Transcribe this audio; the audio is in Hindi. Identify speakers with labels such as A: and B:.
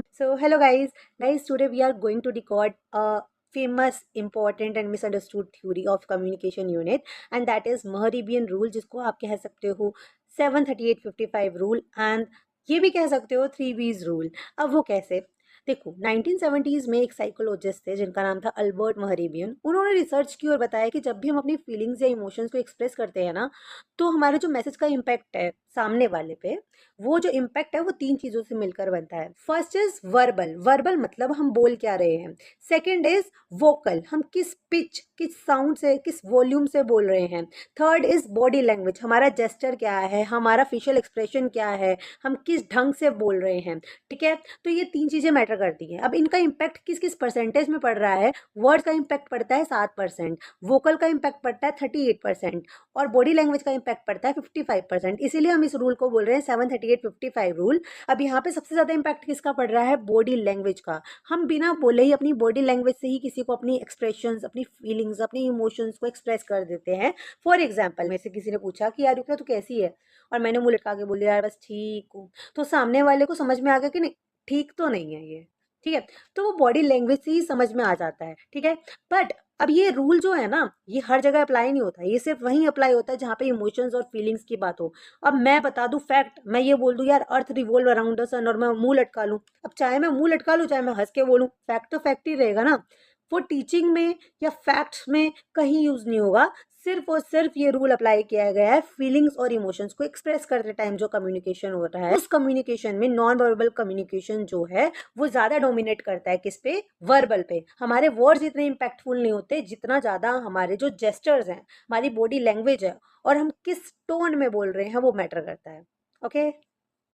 A: So, hello guys. Today we are going to record a famous, important and misunderstood theory of communication unit, and that is Maharibian rule, जिसको आप कह सकते हो 738-55 रूल एंड ये भी कह सकते हो 3 V's रूल। अब वो कैसे? देखो 1970s में एक साइकोलॉजिस्ट थे जिनका नाम था अल्बर्ट महरेबियन। उन्होंने रिसर्च की और बताया कि जब भी हम अपनी फीलिंग्स या इमोशंस को एक्सप्रेस करते हैं ना, तो हमारे जो मैसेज का इम्पैक्ट है सामने वाले पे, वो जो इम्पैक्ट है वो 3 चीज़ों से मिलकर बनता है। फर्स्ट इज वर्बल, वर्बल मतलब हम बोल क्या रहे हैं। सेकंड इज वोकल, हम किस पिच, किस साउंड से, किस वॉल्यूम से बोल रहे हैं। थर्ड इज बॉडी लैंग्वेज, हमारा जेस्चर क्या है, हमारा फेशियल एक्सप्रेशन क्या है, हम किस ढंग से बोल रहे हैं। ठीक है, तो ये 3 चीज़ें मैटर करती हैं। अब इनका इम्पैक्ट किस किस परसेंटेज में पड़ रहा है। वर्ड का इम्पैक्ट पड़ता है 7%, वोकल का इम्पैक्ट पड़ता है 38% और बॉडी लैंग्वेज का इम्पैक्ट पड़ता है 55%। इसीलिए हम इस रूल को बोल रहे हैं 738-55 रूल। अब यहाँ पे सबसे ज़्यादा इम्पैक्ट किसका पड़ रहा है? बॉडी लैंग्वेज का। हम बिना बोले ही अपनी बॉडी लैंग्वेज से ही किसी को अपनी एक्सप्रेशंस, अपनी फीलिंग्स, अपनी इमोशंस को एक्सप्रेस कर देते हैं। फॉर एग्जाम्पल, में से किसी ने पूछा कि यार रुकना, तू कैसी है, और मैंने मुंह लटका के बोल दिया यार बस ठीक हूँ, तो सामने वाले को समझ में आ गया कि नहीं, ठीक तो नहीं है ये। ठीक है, तो वो बॉडी लैंग्वेज से ही समझ में आ जाता है। ठीक है, बट अब ये रूल जो है ना, ये हर जगह अप्लाई नहीं होता, ये सिर्फ वहीं अप्लाई होता है जहाँ पे इमोशंस और फीलिंग्स की बात हो। अब मैं बता दूं फैक्ट, मैं ये बोल दूं यार अर्थ रिवॉल्व अराउंड द सन और मैं मुंह लटका लूं, अब चाहे मैं मुंह लटका लूं चाहे मैं हंस के बोलूं, फैक्ट तो फैक्ट ही रहेगा ना। वो टीचिंग में या फैक्ट्स में कहीं यूज नहीं होगा। सिर्फ और सिर्फ ये रूल अप्लाई किया गया है फीलिंग्स और इमोशंस को एक्सप्रेस करते टाइम जो कम्युनिकेशन हो रहा है, उस कम्युनिकेशन में नॉन वर्बल कम्युनिकेशन जो है वो ज्यादा डोमिनेट करता है किस पे? वर्बल पे। हमारे वर्ड्स इतने इम्पैक्टफुल नहीं होते जितना ज्यादा हमारे जो जेस्टर्स हैं, हमारी बॉडी लैंग्वेज है और हम किस टोन में बोल रहे हैं वो मैटर करता है। ओके।